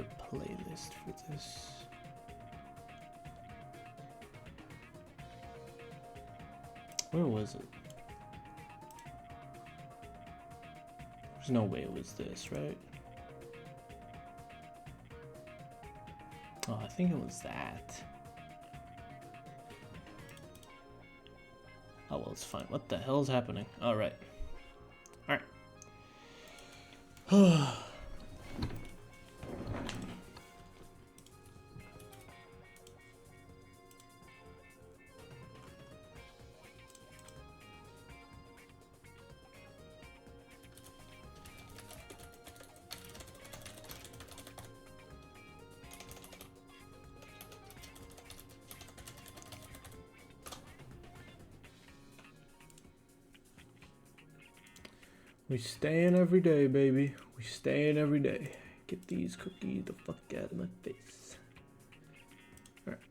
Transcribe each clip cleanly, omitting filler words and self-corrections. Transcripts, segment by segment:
a playlist for this. Where was it? There's no way it was this, right? Oh, I think it was that. Oh, well, it's fine. What the hell is happening? All right. All right. We staying every day, baby. We staying every day. Get these cookies the fuck out of my face. Alright.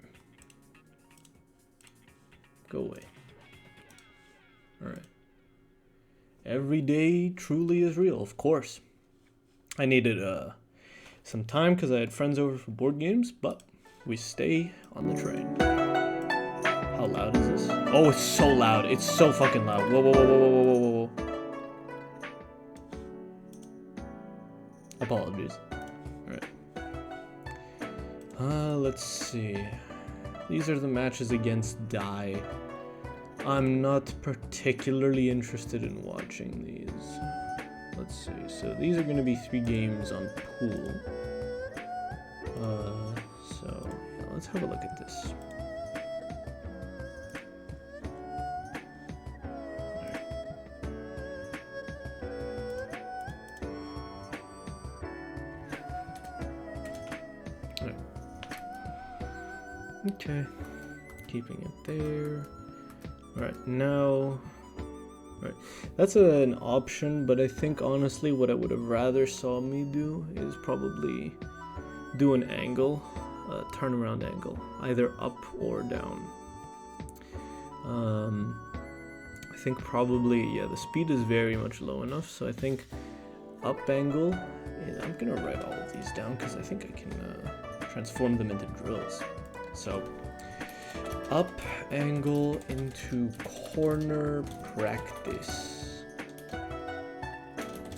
Go away. Alright. Every day truly is real, of course. I needed some time because I had friends over for board games, but we stay on the train. How loud is this? Oh, it's so loud. It's so fucking loud. Whoa, whoa, whoa, whoa, whoa, whoa, whoa, whoa. Apologies. Alright. Let's see. These are the matches against Die. I'm not particularly interested in watching these. Let's see. So these are going to be 3 games on pool. So yeah, let's have a look at this. Okay, keeping it there. Alright, now... Right, that's an option, but I think honestly what I would have rather saw me do is probably do an angle, turnaround angle, either up or down. I think probably, yeah, the speed is very much low enough, so I think up angle, and I'm gonna write all of these down because I think I can transform them into drills. So, up angle into corner practice.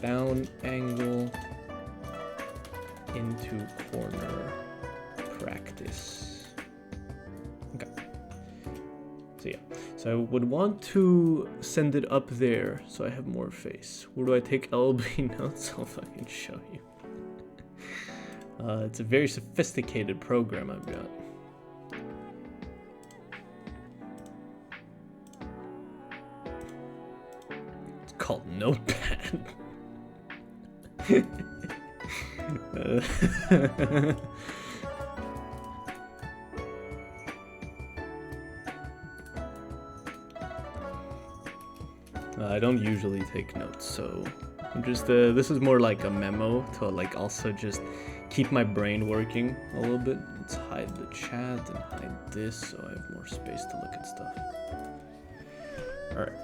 Down angle into corner practice. Okay. So yeah. So I would want to send it up there so I have more face. Where do I take LB notes? I'll fucking show you. It's a very sophisticated program I've got. Called Notepad. I don't usually take notes, so I'm just this is more like a memo to like also just keep my brain working a little bit. Let's hide the chat and hide this so I have more space to look at stuff. Alright,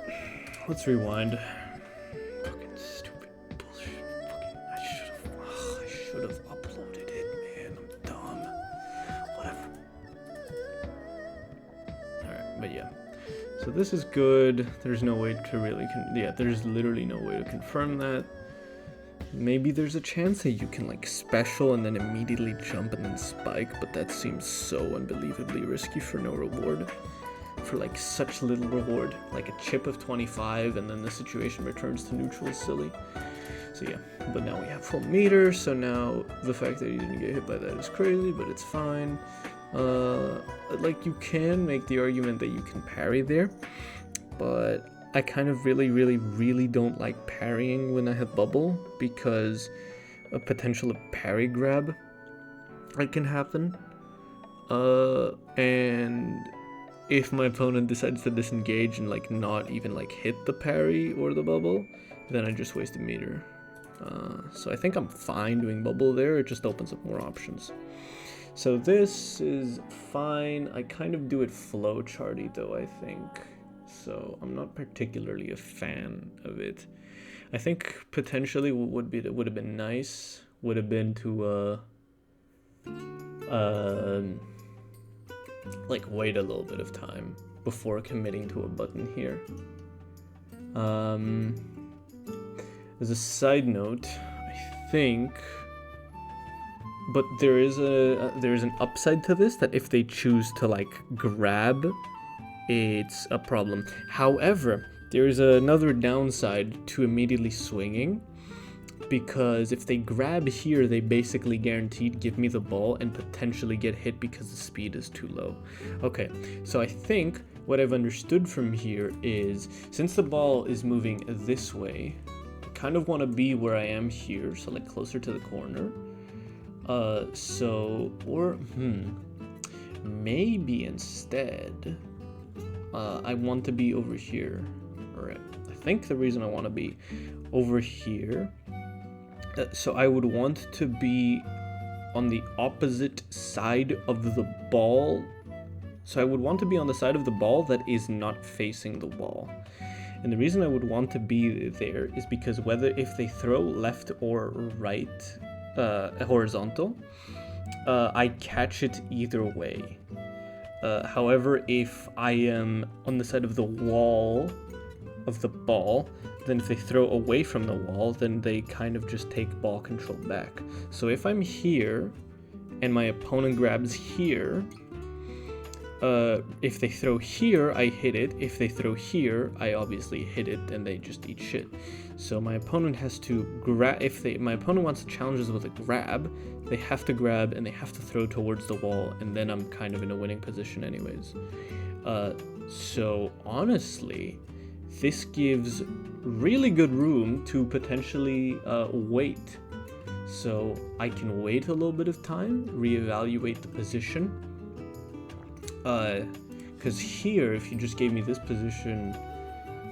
let's rewind. Fucking stupid bullshit. I should have uploaded it, man. I'm dumb. Whatever. Alright, but yeah. So this is good. There's no way to really there's literally no way to confirm that. Maybe there's a chance that you can like special and then immediately jump and then spike, but that seems so unbelievably risky for no reward. For like such little reward, like a chip of 25 and then the situation returns to neutral is silly. So yeah, but now we have full meter, so now the fact that you didn't get hit by that is crazy, but it's fine. Like you can make the argument that you can parry there, but I kind of really don't like parrying when I have bubble because a potential parry grab can happen. And if my opponent decides to disengage and like not even like hit the parry or the bubble, then I just waste a meter. So I think I'm fine doing bubble there, it just opens up more options. So this is fine. I kind of do it flowcharty though, I think. So I'm not particularly a fan of it. I think potentially what would have been nice would have been to like wait a little bit of time before committing to a button here. As a side note, I think, but there's an upside to this, that if they choose to like grab, it's a problem. However, there's another downside to immediately swinging, because if they grab here, they basically guaranteed give me the ball and potentially get hit because the speed is too low. Okay, so I think what I've understood from here is, since the ball is moving this way, I kind of want to be where I am here, so like closer to the corner. Maybe instead, I want to be over here. Alright, I think the reason I want to be over here, so I would want to be on the opposite side of the ball. So I would want to be on the side of the ball that is not facing the wall. And the reason I would want to be there is because if they throw left or right, horizontal, I catch it either way. However, if I am on the side of the wall of the ball, then if they throw away from the wall, then they kind of just take ball control back. So if I'm here and my opponent grabs here, if they throw here, I hit it. If they throw here, I obviously hit it, and they just eat shit. So my opponent has to grab. My opponent wants to challenge us with a grab, they have to grab and they have to throw towards the wall, and then I'm kind of in a winning position anyways. So honestly, this gives really good room to potentially wait. So I can wait a little bit of time, reevaluate the position. Because here, if you just gave me this position,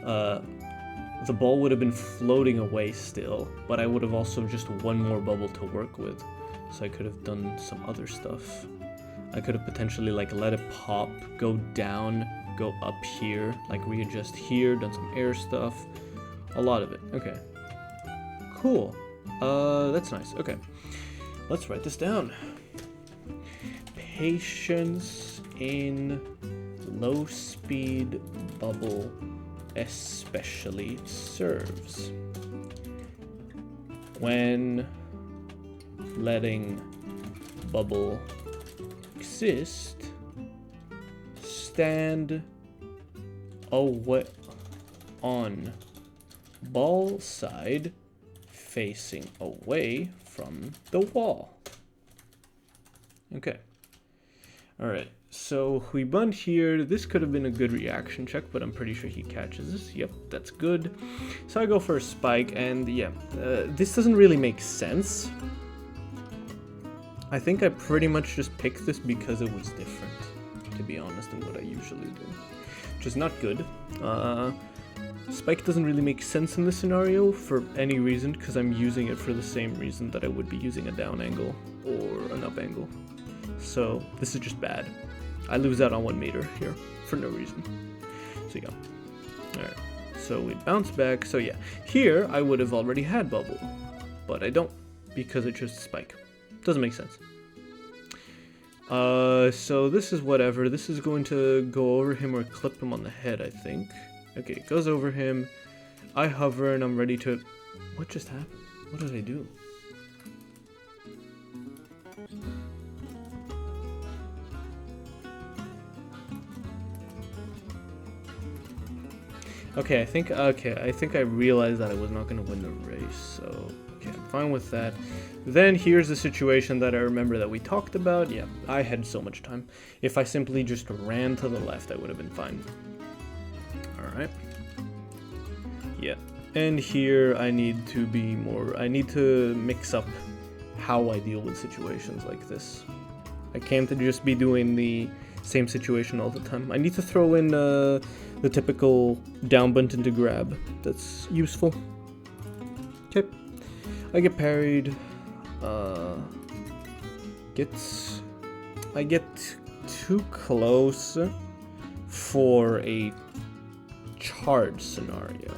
the ball would have been floating away still, but I would have also just one more bubble to work with. So I could have done some other stuff. I could have potentially like let it pop, go down, go up here, like readjust here, done some air stuff. A lot of it. Okay. Cool. That's nice. Okay. Let's write this down. Patience in low speed bubble especially serves when letting bubble exist. Stand away on ball side facing away from the wall. Okay. Alright, so we bunt here. This could have been a good reaction check, but I'm pretty sure he catches this. Yep, that's good. So I go for a spike, and yeah, this doesn't really make sense. I think I pretty much just picked this because it was different, to be honest, than what I usually do. Which is not good. Spike doesn't really make sense in this scenario for any reason, because I'm using it for the same reason that I would be using a down angle or an up angle. So this is just bad. I lose out on 1 meter here for no reason. So yeah. Alright. So we bounce back. So yeah. Here I would have already had bubble. But I don't, because it's just spike. Doesn't make sense. So this is whatever. This is going to go over him or clip him on the head, I think. Okay, it goes over him. I hover and I'm ready to... What just happened? What did I do? Okay, I think I realized that I was not going to win the race, so okay, I'm fine with that. Then here's the situation that I remember that we talked about. Yeah, I had so much time. If I simply just ran to the left, I would have been fine. Alright. Yeah, and here I need to be more, I need to mix up how I deal with situations like this. I can't just be doing the same situation all the time. I need to throw in the typical down bunt into grab. That's useful. Okay. I get parried. I get too close for a charge scenario.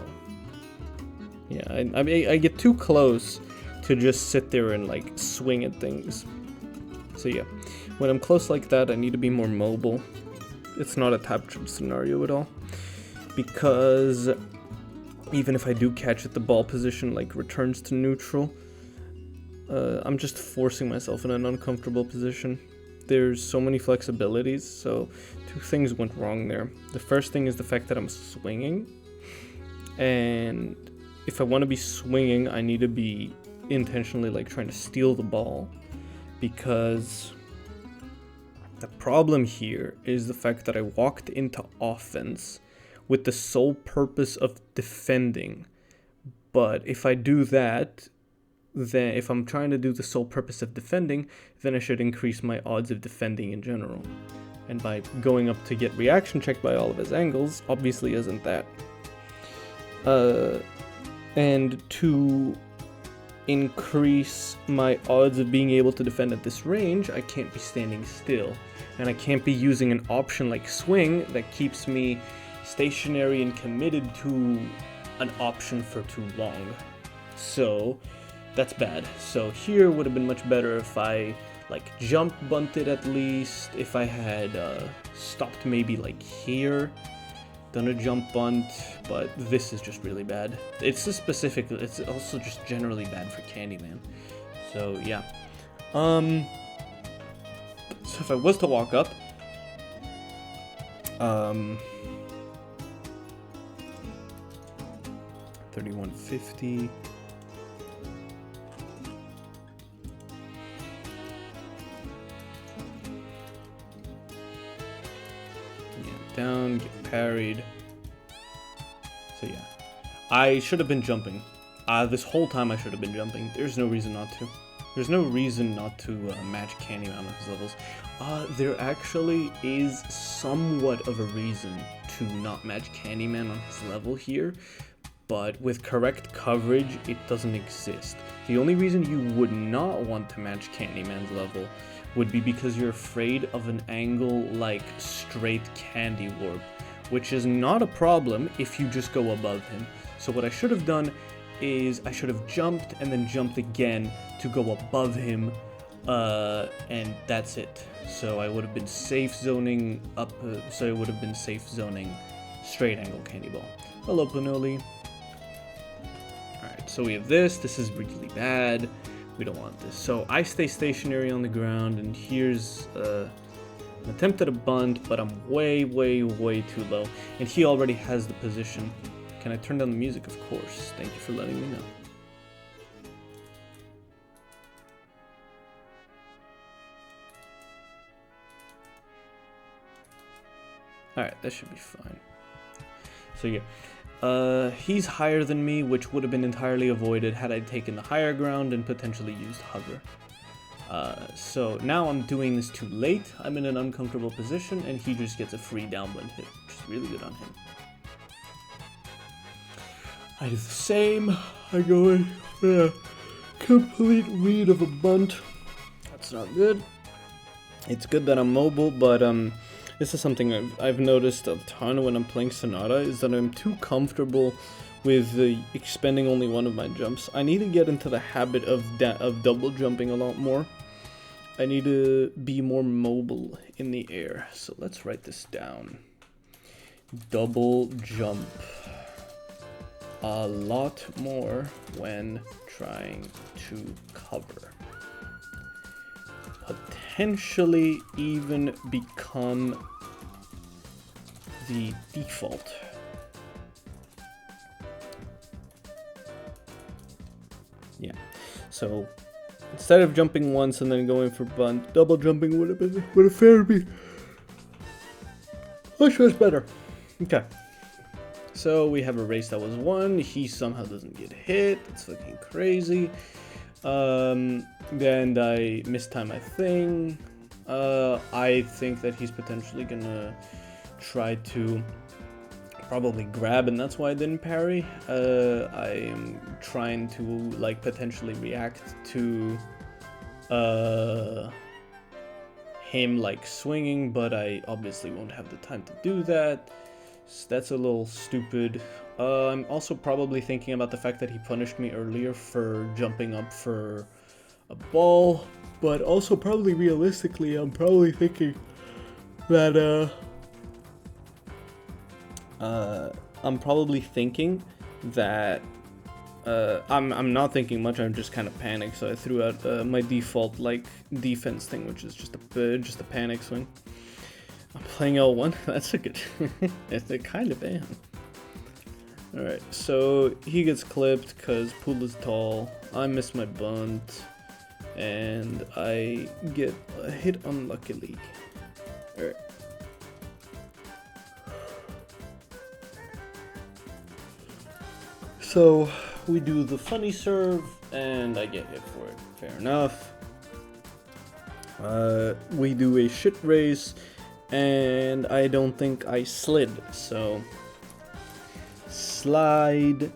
Yeah, I get too close to just sit there and like swing at things. So yeah, when I'm close like that, I need to be more mobile. It's not a tap jump scenario at all, because even if I do catch it, the ball position like returns to neutral. I'm just forcing myself in an uncomfortable position. There's so many flexibilities, so two things went wrong there. The first thing is the fact that I'm swinging, and if I want to be swinging, I need to be intentionally like trying to steal the ball, because the problem here is the fact that I walked into offense with the sole purpose of defending. But if I do that, then if I'm trying to do the sole purpose of defending, then I should increase my odds of defending in general. And by going up to get reaction checked by all of his angles, obviously isn't that. And to increase my odds of being able to defend at this range, I can't be standing still. And I can't be using an option like swing that keeps me stationary and committed to an option for too long. So that's bad. So here would have been much better if I like jump bunted at least, if I had stopped maybe like here, done a jump bunt, but this is just really bad. It's also just generally bad for Candyman. So yeah. So if I was to walk up, 3150. Down, get parried. So yeah, I should have been jumping. This whole time I should have been jumping. There's no reason not to. There's no reason not to match Candyman on his levels. There actually is somewhat of a reason to not match Candyman on his level here, but with correct coverage, it doesn't exist. The only reason you would not want to match Candyman's level would be because you're afraid of an angle like straight Candy Warp, which is not a problem if you just go above him. So what I should have done is I should have jumped and then jumped again to go above him, and that's it. So I would have been safe zoning up, straight angle Candy Ball. Hello, Panoli. Alright, so we have this. This is really bad. We don't want this. So I stay stationary on the ground, and here's an attempt at a bunt, but I'm way, way, way too low. And he already has the position. Can I turn down the music? Of course. Thank you for letting me know. Alright, that should be fine. So yeah. He's higher than me, which would have been entirely avoided had I taken the higher ground and potentially used hover. So now I'm doing this too late. I'm in an uncomfortable position, and he just gets a free down bunt hit, which is really good on him. I do the same. I go in for a complete read of a bunt. That's not good. It's good that I'm mobile, but this is something I've noticed a ton when I'm playing Sonata, is that I'm too comfortable with expending only one of my jumps. I need to get into the habit of double jumping a lot more. I need to be more mobile in the air. So let's write this down. Double jump a lot more when trying to cover. Potentially even become the default. Yeah, so instead of jumping once and then going for bunt, double jumping would have fared me much better. Okay, so we have a race that was won. He somehow doesn't get hit. It's fucking crazy. And I mistime my thing. I think that he's potentially gonna try to probably grab, and that's why I didn't parry. I am trying to like potentially react to him like swinging, but I obviously won't have the time to do that. So that's a little stupid. I'm also probably thinking about the fact that he punished me earlier for jumping up for a ball. But also probably realistically, I'm probably thinking that I'm probably thinking that I'm not thinking much. I'm just kind of panicked, so I threw out my default like defense thing, which is just a panic swing. I'm playing L1. That's a good. It's a kind of bad. All right, so he gets clipped because pool is tall. I miss my bunt, and I get a hit unluckily. All right. So we do the funny serve, and I get hit for it. Fair enough. We do a shit race, and I don't think I slid. So slide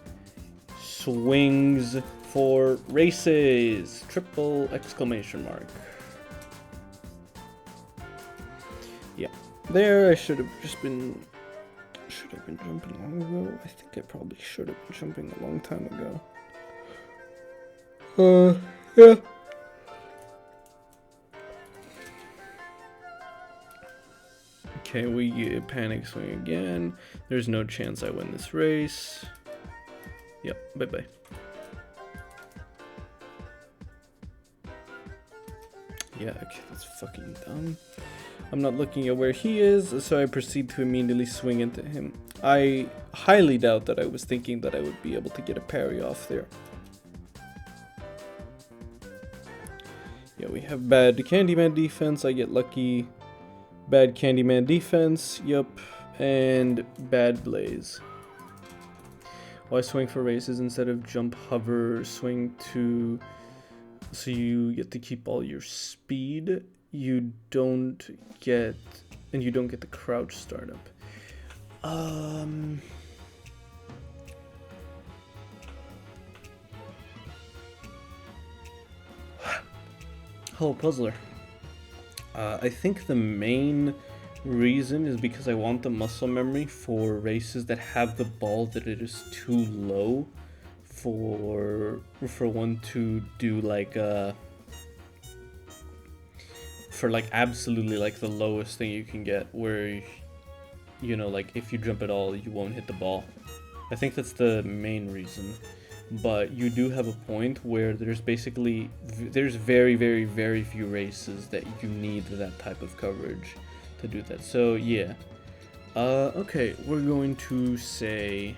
swings for races. Triple exclamation mark. Yeah, there I should have just been. Should have been jumping long ago? I think I probably should have been jumping a long time ago. Yeah. Okay, we get panic swing again. There's no chance I win this race. Yep, bye-bye. Yeah, okay, that's fucking dumb. I'm not looking at where he is, so I proceed to immediately swing into him. I highly doubt that I was thinking that I would be able to get a parry off there. Yeah, we have bad Candyman defense. I get lucky. Bad Candyman defense. Yup. And bad Blaze. Why swing for races instead of jump, hover, swing to... So you get to keep all your speed. You don't get... And you don't get the crouch startup. Hello, Puzzler. I think the main reason is because I want the muscle memory for races that have the ball that it is too low for one to do like for like absolutely like the lowest thing you can get, where you know, like if you jump at all you won't hit the ball. I think that's the main reason. But you do have a point where there's basically very few races that you need that type of coverage to do that. So yeah, okay, we're going to say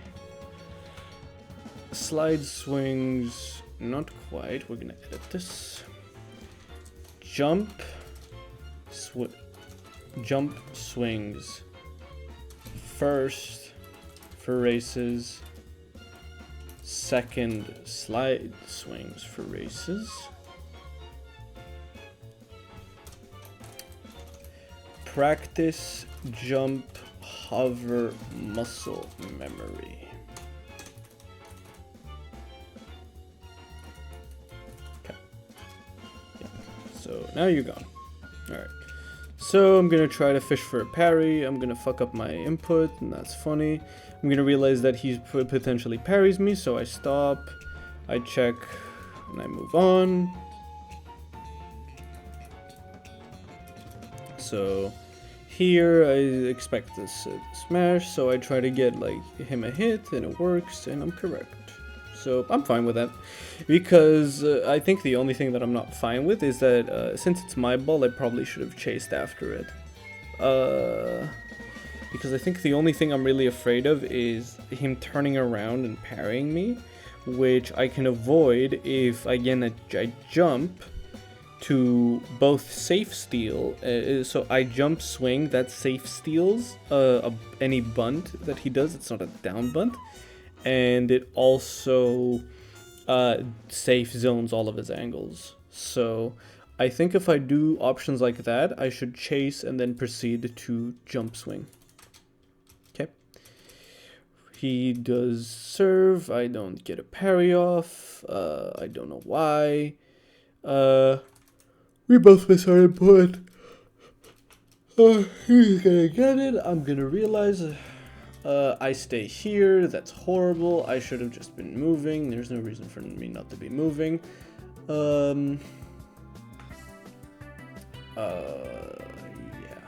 slide swings, not quite. We're gonna edit this. Jump swings first for races. Second, slide swings for races. Practice, jump, hover, muscle memory. Okay. Yeah. So now you're gone. Alright. So I'm gonna try to fish for a parry. I'm gonna fuck up my input, and that's funny. I'm gonna realize that he potentially parries me, so I stop, I check, and I move on. So here I expect this smash, so I try to get like him a hit, and it works, and I'm correct. So I'm fine with that, because I think the only thing that I'm not fine with is that since it's my ball, I probably should have chased after it. Because I think the only thing I'm really afraid of is him turning around and parrying me, which I can avoid if, again, I jump to both safe steal. So I jump swing, that safe steals any bunt that he does. It's not a down bunt. And it also safe zones all of his angles. So I think if I do options like that, I should chase and then proceed to jump swing. Okay. He does serve. I don't get a parry off. I don't know why. We both miss our input. He's gonna get it. I'm gonna realize I stay here. That's horrible. I should have just been moving. There's no reason for me not to be moving. Yeah.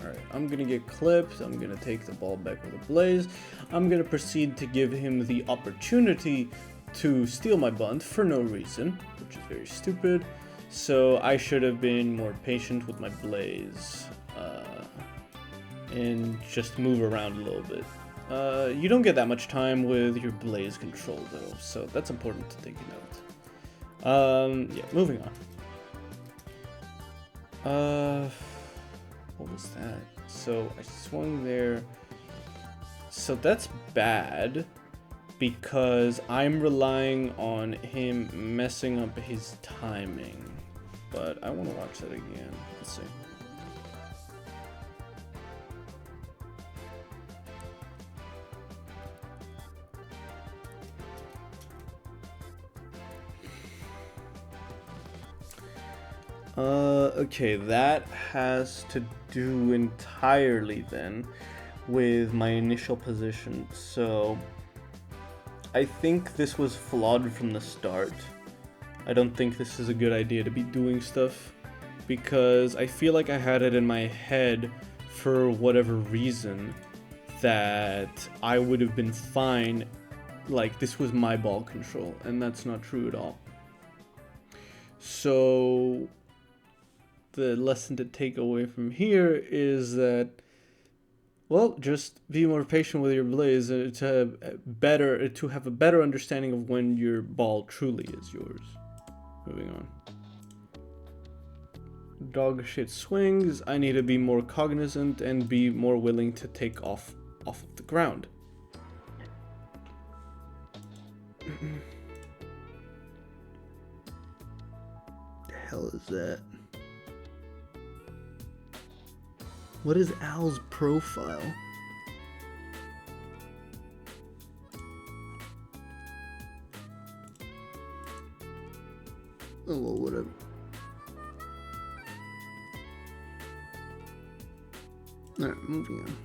Alright, I'm gonna get clipped. I'm gonna take the ball back with a blaze. I'm gonna proceed to give him the opportunity to steal my bunt for no reason, which is very stupid. So I should have been more patient with my blaze. And just move around a little bit. You don't get that much time with your blaze control though, so that's important to take note. Yeah, moving on. What was that? So I swung there. So that's bad because I'm relying on him messing up his timing. But I want to watch that again. Let's see. Okay, that has to do entirely then with my initial position. So I think this was flawed from the start. I don't think this is a good idea to be doing stuff because I feel like I had it in my head for whatever reason that I would have been fine, like this was my ball control, and that's not true at all. So the lesson to take away from here is that, well, just be more patient with your blaze to have a better understanding of when your ball truly is yours. Moving on. Dog shit swings. I need to be more cognizant and be more willing to take off of the ground. The hell is that? What is Al's profile? Oh, well, whatever. Alright, moving on.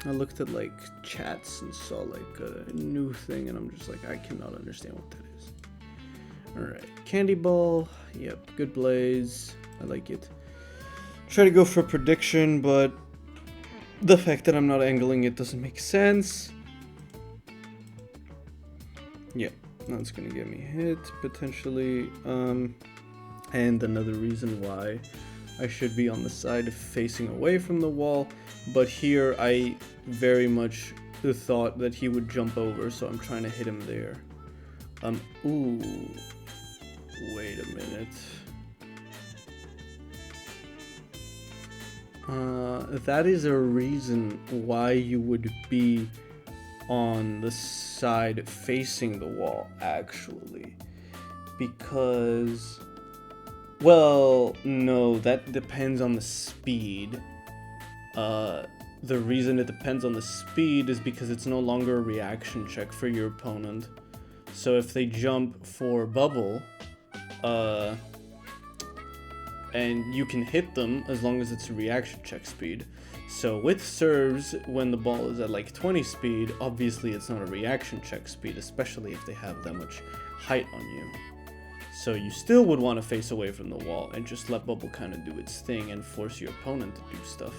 I looked at like chats and saw like a new thing and I'm just like, I cannot understand what that is. Alright, candy ball. Yep, good blaze. I like it. Try to go for a prediction, but the fact that I'm not angling it doesn't make sense. Yeah, that's gonna get me hit potentially. And another reason why I should be on the side facing away from the wall, but here I very much thought that he would jump over, so I'm trying to hit him there. Ooh, wait a minute. That is a reason why you would be on the side facing the wall, actually. Because, well, no, that depends on the speed. The reason it depends on the speed is because it's no longer a reaction check for your opponent. So if they jump for bubble, and you can hit them as long as it's a reaction check speed. So with serves, when the ball is at like 20 speed, obviously it's not a reaction check speed, especially if they have that much height on you. So you still would want to face away from the wall and just let bubble kind of do its thing and force your opponent to do stuff.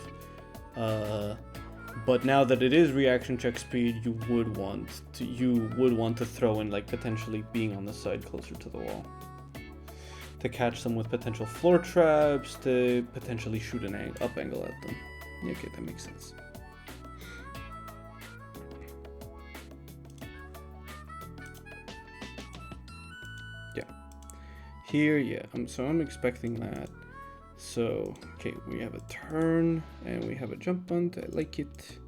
But now that it is reaction check speed, you would want to throw in like potentially being on the side closer to the wall, to catch them with potential floor traps, to potentially shoot an up angle at them. Okay, that makes sense. Yeah. Here, yeah, so I'm expecting that. So, okay, we have a turn, and we have a jump bunt, I like it.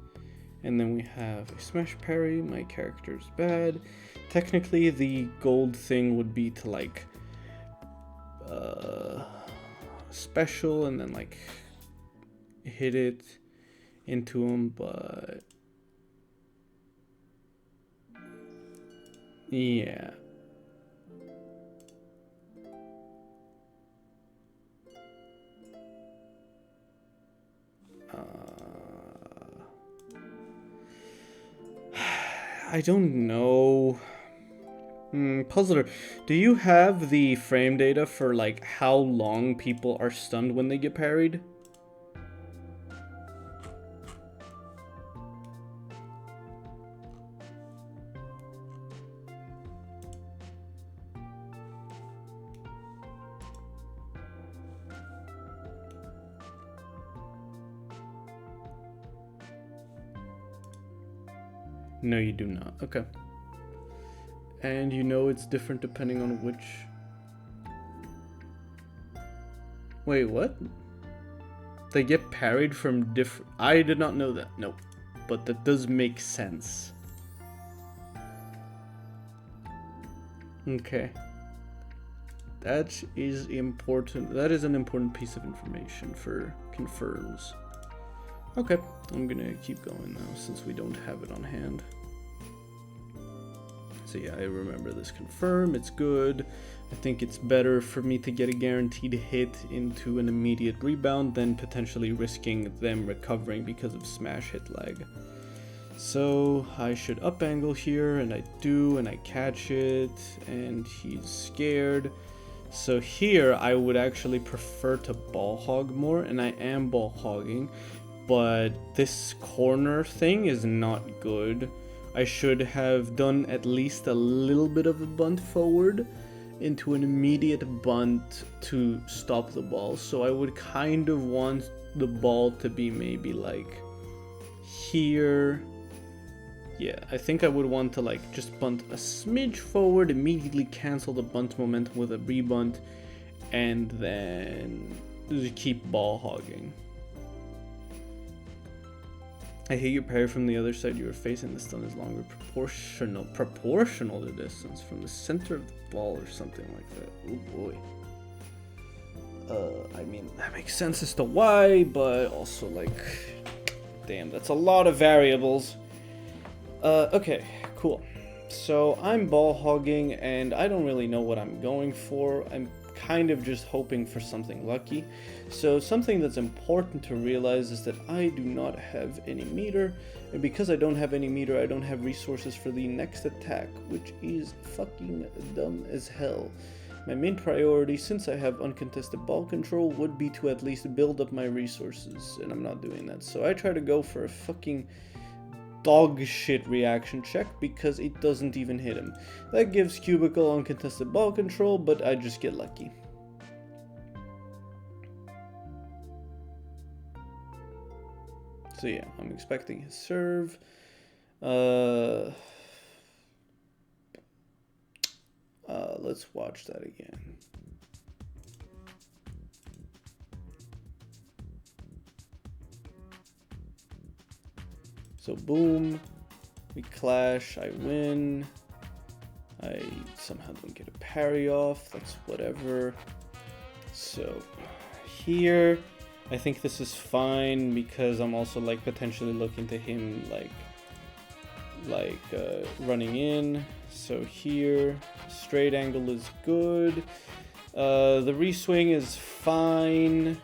And then we have a smash parry, my character's bad. Technically, the gold thing would be to like, special and then like hit it into him, but yeah. I don't know. Puzzler, do you have the frame data for like how long people are stunned when they get parried? No, you do not. Okay. And you know it's different depending on which... Wait, what? They get parried from different... I did not know that. No. But that does make sense. Okay. That is important. That is an important piece of information for confirms. Okay. I'm gonna keep going now since we don't have it on hand. So yeah, I remember this confirm, it's good. I think it's better for me to get a guaranteed hit into an immediate rebound than potentially risking them recovering because of smash hit lag. So I should up angle here, and I do, and I catch it, and he's scared. So here I would actually prefer to ball hog more, and I am ball hogging, but this corner thing is not good. I should have done at least a little bit of a bunt forward into an immediate bunt to stop the ball. So I would kind of want the ball to be maybe like here. Yeah, I think I would want to like just bunt a smidge forward, immediately cancel the bunt momentum with a rebunt, and then just keep ball hogging. I hate your parry from the other side you were facing. The stun is longer proportional to distance from the center of the ball or something like that. Oh boy. I mean, that makes sense as to why, but also like, damn, that's a lot of variables. Okay, cool. So I'm ball hogging and I don't really know what I'm going for. I'm kind of just hoping for something lucky. So something that's important to realize is that I do not have any meter, and because I don't have any meter, I don't have resources for the next attack, which is fucking dumb as hell. My main priority, since I have uncontested ball control, would be to at least build up my resources, and I'm not doing that. So I try to go for a fucking dog shit reaction check because it doesn't even hit him. That gives Cubicle uncontested ball control, but I just get lucky. So yeah, I'm expecting his serve. Let's watch that again. So boom, we clash, I win. I somehow don't get a parry off, that's whatever. So here, I think this is fine because I'm also like potentially looking to him like running in. So here, straight angle is good. The reswing is fine.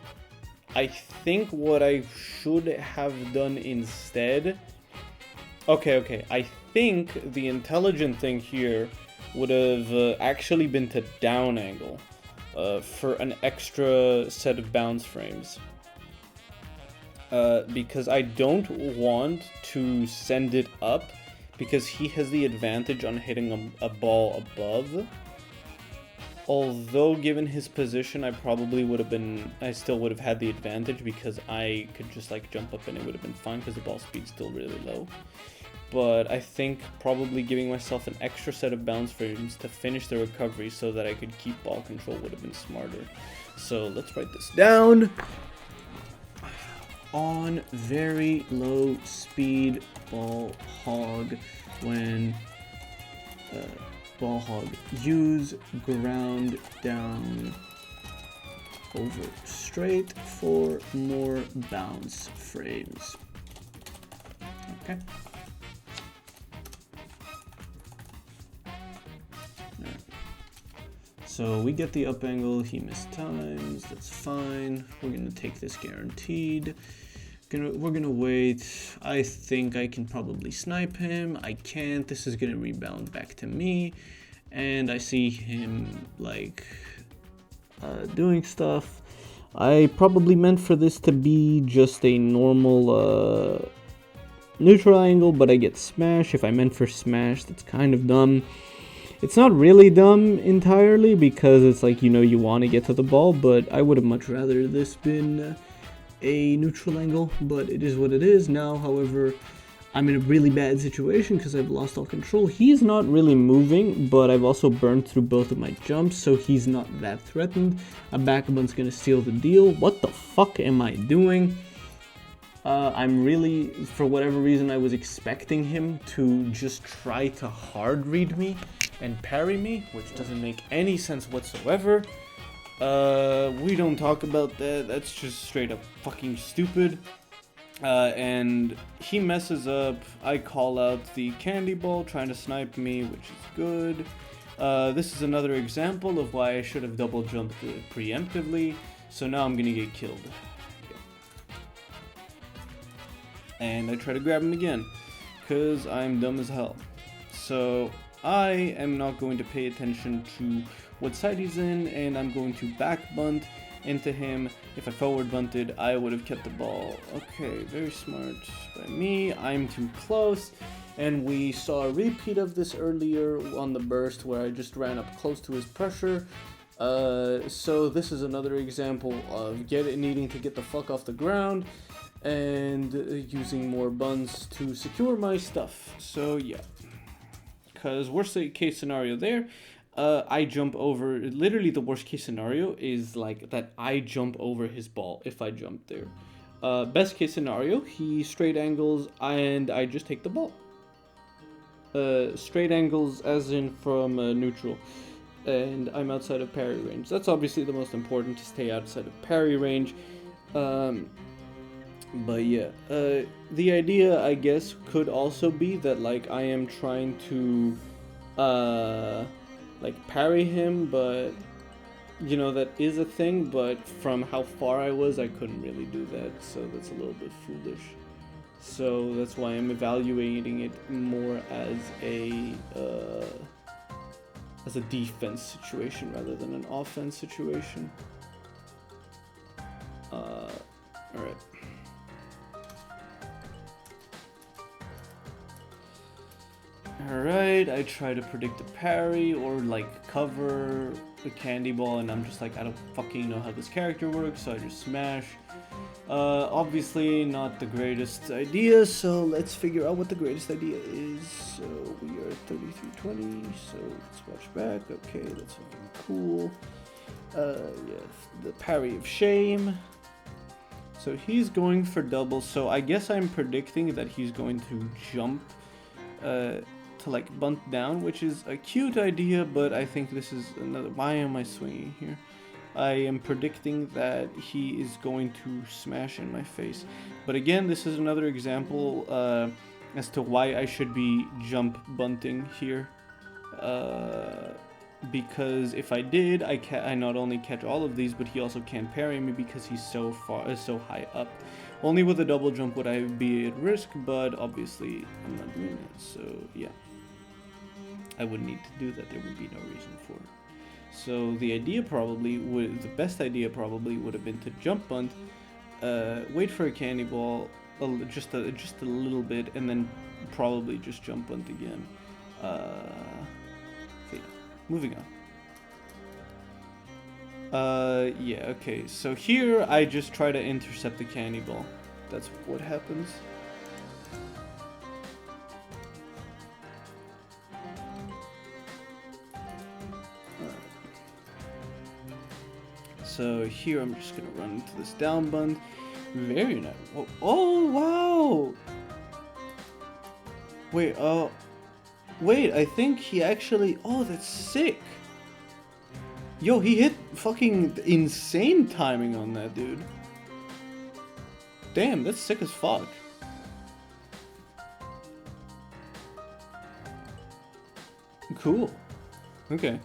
I think what I should have done instead... Okay. I think the intelligent thing here would have actually been to down angle for an extra set of bounce frames. Because I don't want to send it up because he has the advantage on hitting a ball above. Although given his position, I still would have had the advantage because I could just like jump up and it would have been fine because the ball speed's still really low. But I think probably giving myself an extra set of bounce frames to finish the recovery so that I could keep ball control would have been smarter. So let's write this down. On very low speed, ball hog when ball hog, use ground down over straight for more bounce frames. Okay. Alright. So we get the up angle, he missed times, that's fine. We're gonna take this guaranteed. We're gonna wait. I think I can probably snipe him. I can't. This is gonna rebound back to me. and I see him like doing stuff. I probably meant for this to be just a normal neutral angle, but I get smash. If I meant for smash, that's kind of dumb. It's not really dumb entirely because it's like, you know, you want to get to the ball, but I would have much rather this been a neutral angle, but it is what it is. Now, however, I'm in a really bad situation because I've lost all control. He's not really moving, but I've also burned through both of my jumps, so he's not that threatened. A back bund's gonna seal the deal. What the fuck am I doing? I'm really, for whatever reason, I was expecting him to just try to hard read me and parry me, which doesn't make any sense whatsoever. We don't talk about that. That's just straight up fucking stupid. And he messes up. I call out the candy ball trying to snipe me, which is good. This is another example of why I should have double jumped preemptively. So now I'm gonna get killed. And I try to grab him again, because I'm dumb as hell. So I am not going to pay attention to what side he's in, and I'm going to back bunt into him. If I forward bunted, I would have kept the ball. Okay, very smart by me. I'm too close, and we saw a repeat of this earlier on the burst where I just ran up close to his pressure. So this is another example of needing to get the fuck off the ground and using more buns to secure my stuff. So yeah, because worst case scenario there, I jump over, literally the worst case scenario is like that I jump over his ball if I jump there. Best case scenario, he straight angles and I just take the ball. Straight angles as in from neutral, and I'm outside of parry range. That's obviously the most important, to stay outside of parry range. But yeah, the idea, I guess, could also be that, like, I am trying to, like, parry him, but, you know, that is a thing, but from how far I was, I couldn't really do that, so that's a little bit foolish. So that's why I'm evaluating it more as a defense situation rather than an offense situation. Alright. Alright, I try to predict a parry or like cover the candy ball, and I'm just like, I don't fucking know how this character works, so I just smash. Obviously not the greatest idea, so let's figure out what the greatest idea is. So we are at 3320, so let's watch back. Okay, that's fucking cool. Yeah, the parry of shame. So he's going for double, so I guess I'm predicting that he's going to jump to like bunt down, which is a cute idea, but I think this is another, why am I swinging here? I am predicting that he is going to smash in my face. But again, this is another example as to why I should be jump bunting here. Because if I did, I not only catch all of these, but he also can't parry me because he's so high up. Only with a double jump would I be at risk, but obviously I'm not doing that. So yeah, I wouldn't need to do that. There would be no reason for it. So the idea probably the best idea probably would have been to jump bunt, wait for a candy ball, just a little bit, and then probably just jump bunt again. So yeah, moving on. Yeah, okay. So here I just try to intercept the candy ball. That's what happens. So here I'm just gonna run into this down bunt. Very nice. Oh wow! Wait, I think he actually, oh, that's sick. Yo, he hit fucking insane timing on that, dude. Damn, that's sick as fuck. Cool. Okay.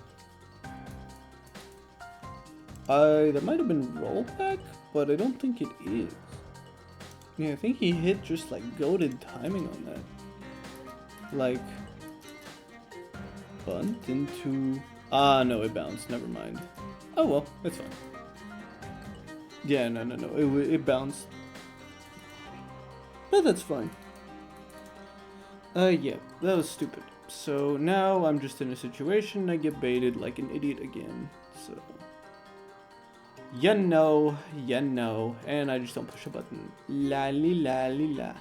That might have been rollback, but I don't think it is. Yeah, I think he hit just like goated timing on that. Like, bunt into... Ah, no, it bounced. Never mind. Oh, well, it's fine. Yeah, no. It bounced. But that's fine. Yeah, that was stupid. So now I'm just in a situation I get baited like an idiot again. So... You know. And I just don't push a button. La li la li la.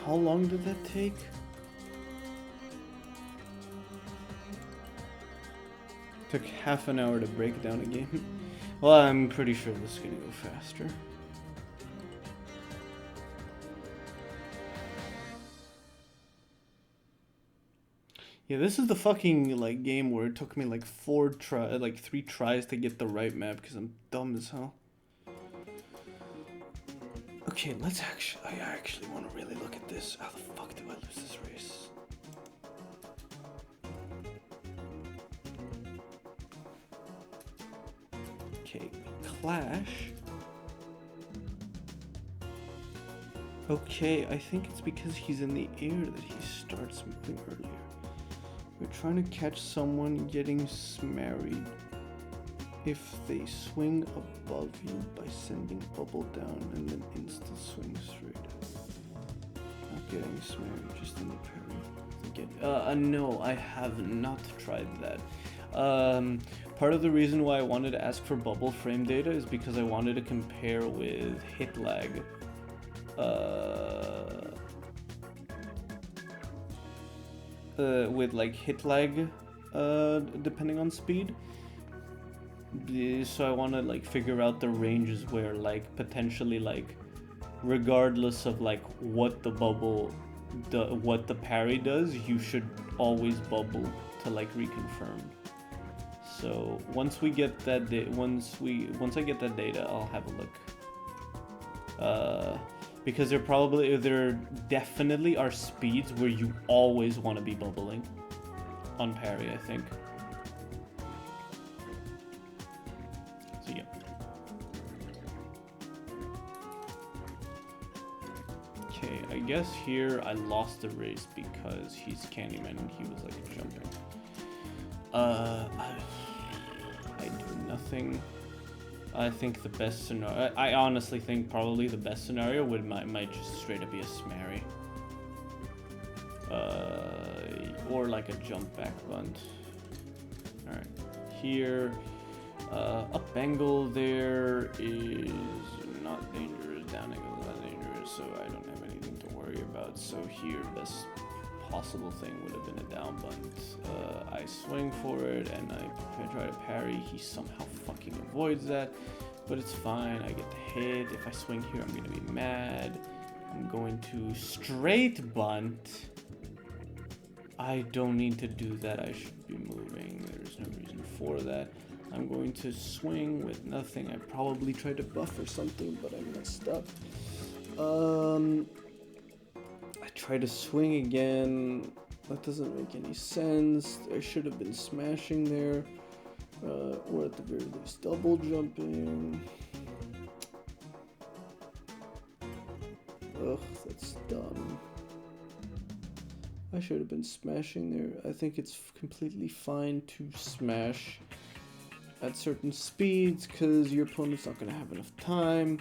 How long did that take? Took half an hour to break down a game. Well, I'm pretty sure this is gonna go faster. Yeah, this is the fucking like game where it took me like 3 tries to get the right map because I'm dumb as hell. Okay, let's actually... I actually want to really look at this. How the fuck do I lose this race? Okay, clash. Okay, I think it's because he's in the air that he starts moving earlier. We're trying to catch someone getting smarried. If they swing above you by sending bubble down and then insta swing straight up. Not getting smarried, just in the parry. No, I have not tried that. Part of the reason why I wanted to ask for bubble frame data is because I wanted to compare with hit lag. With like hit lag, depending on speed. So I want to like figure out the ranges where like potentially like regardless of like what the parry does, you should always bubble to like reconfirm. So once we get that once I get that data, I'll have a look. Because there definitely are speeds where you always want to be bubbling on parry, I think. So yeah. Okay, I guess here I lost the race because he's Candyman and he was like jumping. I do nothing. I think the best scenario, I honestly think probably the best scenario might just straight up be a smarry. Or like a jump back bunt. Alright, here, up angle there is not dangerous, down angle is not dangerous, so I don't have anything to worry about. So here, best possible thing would have been a down bunt. I swing for it and I try to parry. He somehow fucking avoids that, but it's fine. I get the hit. If I swing here, I'm gonna be mad. I'm going to straight bunt. I don't need to do that. I should be moving. There's no reason for that. I'm going to swing with nothing. I probably tried to buffer something, but I messed up. I try to swing again. That doesn't make any sense. I should have been smashing there. Or at the very least double jumping. Ugh, that's dumb. I should have been smashing there. I think it's completely fine to smash at certain speeds because your opponent's not going to have enough time.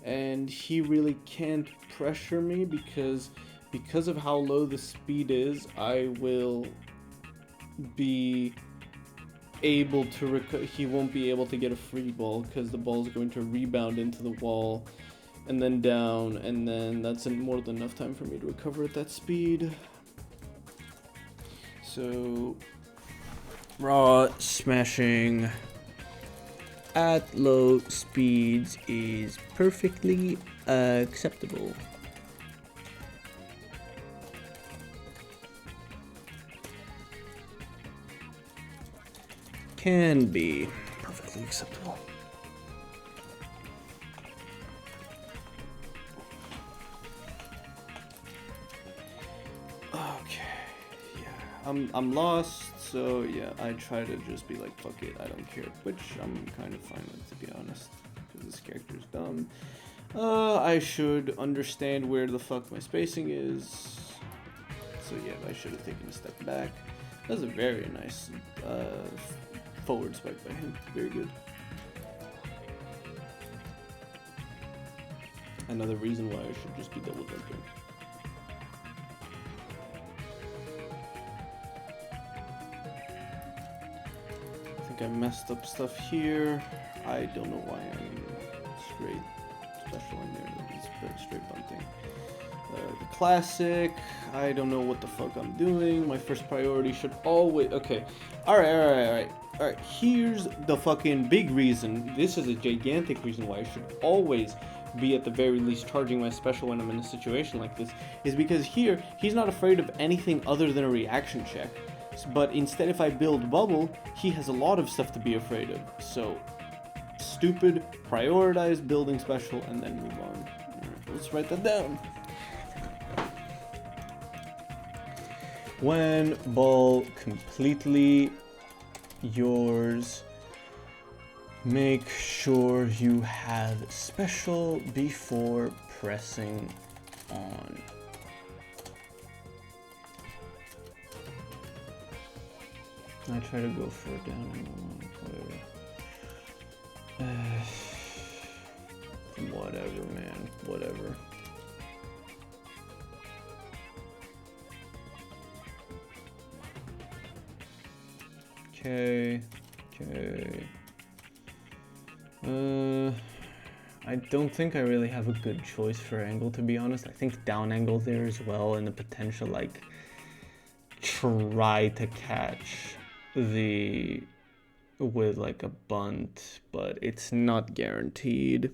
And he really can't pressure me because of how low the speed is, I will be able to he won't be able to get a free ball because the ball is going to rebound into the wall and then down, and then that's more than enough time for me to recover at that speed. So raw smashing at low speeds is perfectly acceptable. can be perfectly acceptable. Okay, yeah, I'm lost, so yeah, I try to just be like, fuck it, I don't care, which I'm kind of fine with, to be honest, because this character's dumb. I should understand where the fuck my spacing is, so yeah, I should have taken a step back. That was a very nice forward spike by him, very good. Another reason why I should just be double jumping. I think I messed up stuff here. I don't know why I'm straight specialing there. It's straight bunting. The classic. I don't know what the fuck I'm doing. My first priority should always. Okay. Alright. Here's the fucking big reason. This is a gigantic reason why I should always be at the very least charging my special when I'm in a situation like this. Is because here, he's not afraid of anything other than a reaction check. But instead, if I build bubble, he has a lot of stuff to be afraid of. So, stupid, prioritize building special, and then move on. Right, let's write that down. When ball completely yours, make sure you have special before pressing on. I try to go for it down in the one player. Whatever, man. Whatever. Okay. I don't think I really have a good choice for angle, to be honest. I think down angle there as well, and the potential, like, try to catch with like a bunt, but it's not guaranteed.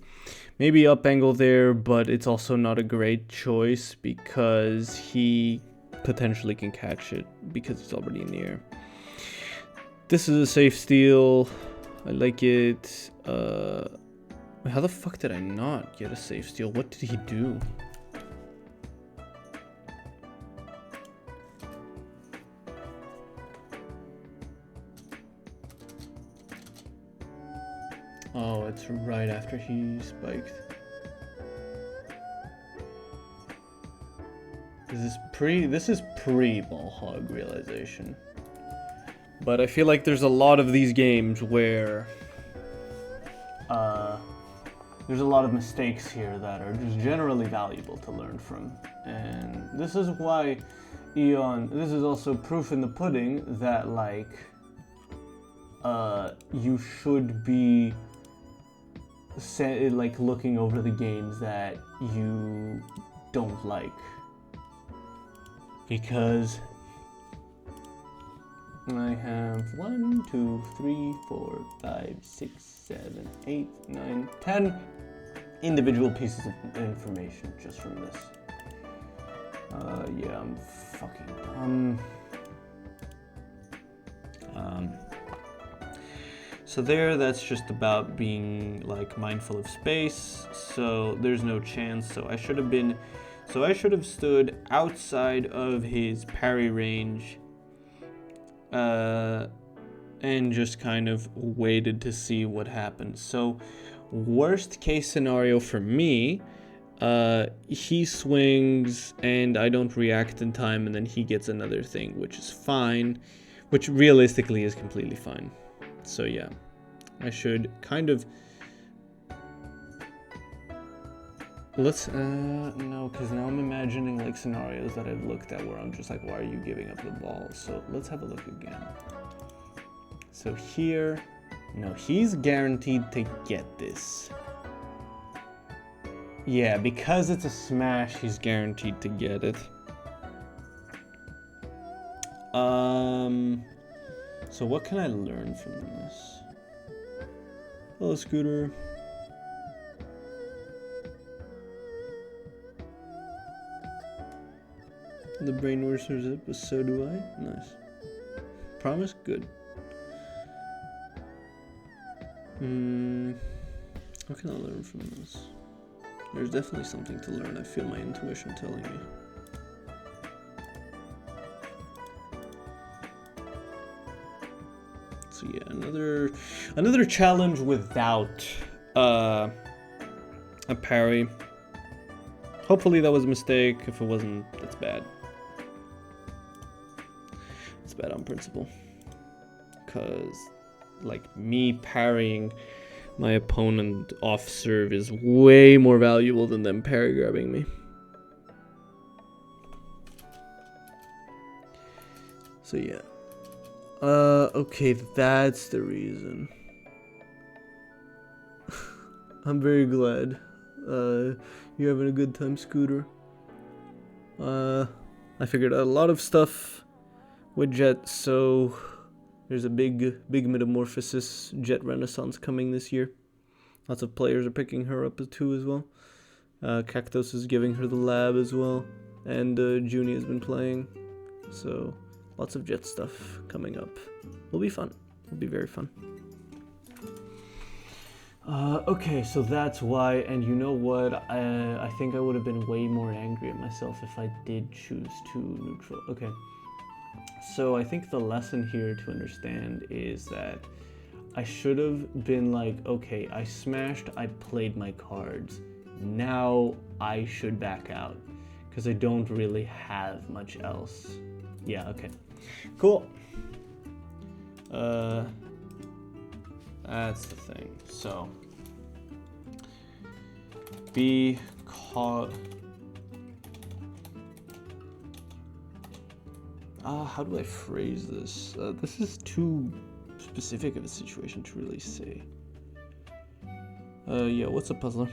Maybe up angle there, but it's also not a great choice because he potentially can catch it because it's already in the air. This is a safe steal. I like it. How the fuck did I not get a safe steal? What did he do? Oh, it's right after he spiked. This is pre ball hog realization. But I feel like there's a lot of these games where there's a lot of mistakes here that are just generally valuable to learn from. And this is why this is also proof in the pudding that like you should be like looking over the games that you don't like, because I have 1, 2, 3, 4, 5, 6, 7, 8, 9, 10 individual pieces of information just from this. Yeah, I'm fucking dumb. So that's just about being like mindful of space. So there's no chance. So I should have stood outside of his parry range, and just kind of waited to see what happened. So worst case scenario for me, he swings and I don't react in time, and then he gets another thing, which is fine, which realistically is completely fine. So yeah, I should kind of no, because now I'm imagining like scenarios that I've looked at where I'm just like, why are you giving up the ball? So let's have a look again. So here, no, he's guaranteed to get this. Yeah, because it's a smash, he's guaranteed to get it. So what can I learn from this? Hello, Scooter. The brain worsens it, but so do I. Nice. Promise? Good. What can I learn from this? There's definitely something to learn. I feel my intuition telling me. So yeah, another challenge without a parry. Hopefully that was a mistake. If it wasn't, that's bad. It's bad on principle. Cause like me parrying my opponent off serve is way more valuable than them parry grabbing me. So yeah. Okay, that's the reason. I'm very glad. You're having a good time, Scooter. I figured out a lot of stuff with Jet, so there's a big metamorphosis Jet renaissance coming this year. Lots of players are picking her up too as well. Cactus is giving her the lab as well, and Junie has been playing, so lots of Jet stuff coming up. Will be fun. Will be very fun. Okay, so that's why, and you know what? I think I would have been way more angry at myself if I did choose to neutral. Okay. So I think the lesson here to understand is that I should have been like, okay, I smashed, I played my cards. Now I should back out because I don't really have much else. Yeah, okay. Cool. That's the thing. So be caught. How do I phrase this? This is too specific of a situation to really say. Yeah, what's a puzzler?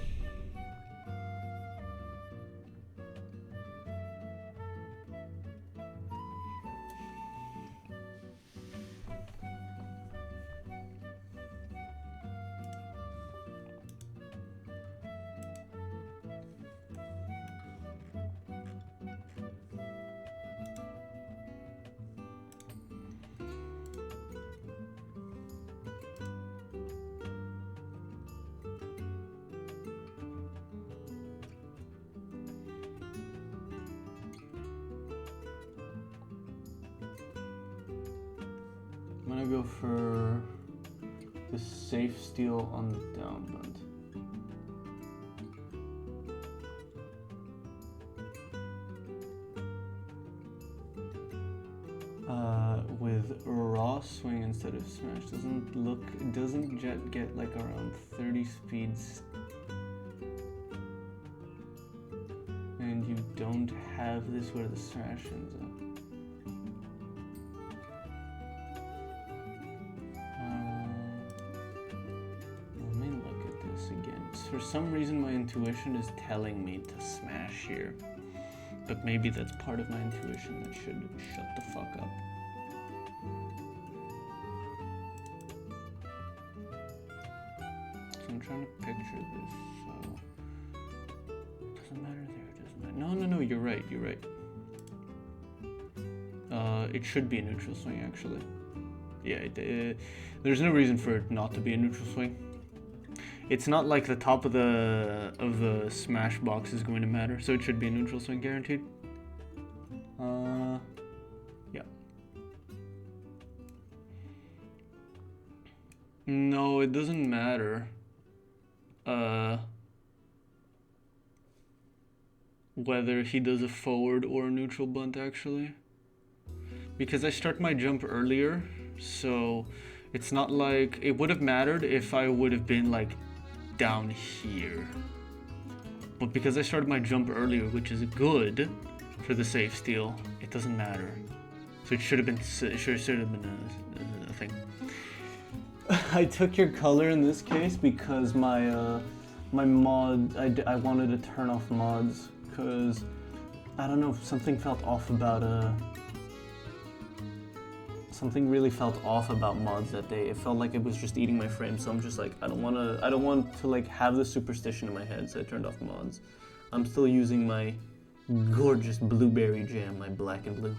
I'm gonna go for the safe steal on the down button. With raw swing instead of smash. Doesn't Jet get like around 30 speeds? And you don't have this where the smash ends up. Let me look at this again. For some reason my intuition is telling me to smash here. But maybe that's part of my intuition that should shut the fuck up. So I'm trying to picture this, so... Doesn't matter there, doesn't matter. No, you're right. It should be a neutral swing, actually. Yeah, there's no reason for it not to be a neutral swing. It's not like the top of the smash box is going to matter, so it should be a neutral swing guaranteed. Yeah. No, it doesn't matter. Whether he does a forward or a neutral bunt, actually. Because I start my jump earlier, so it's not like... It would have mattered if I would have been like down here. But because I started my jump earlier, which is good for the safe steal, it doesn't matter. So it should have been a thing. I took your color in this case because my mod, I wanted to turn off mods because I don't know, something felt off about something really felt off about mods that day. It felt like it was just eating my frame, so I'm just like, I don't want to like have the superstition in my head, so I turned off mods. I'm still using my gorgeous blueberry jam, my black and blue.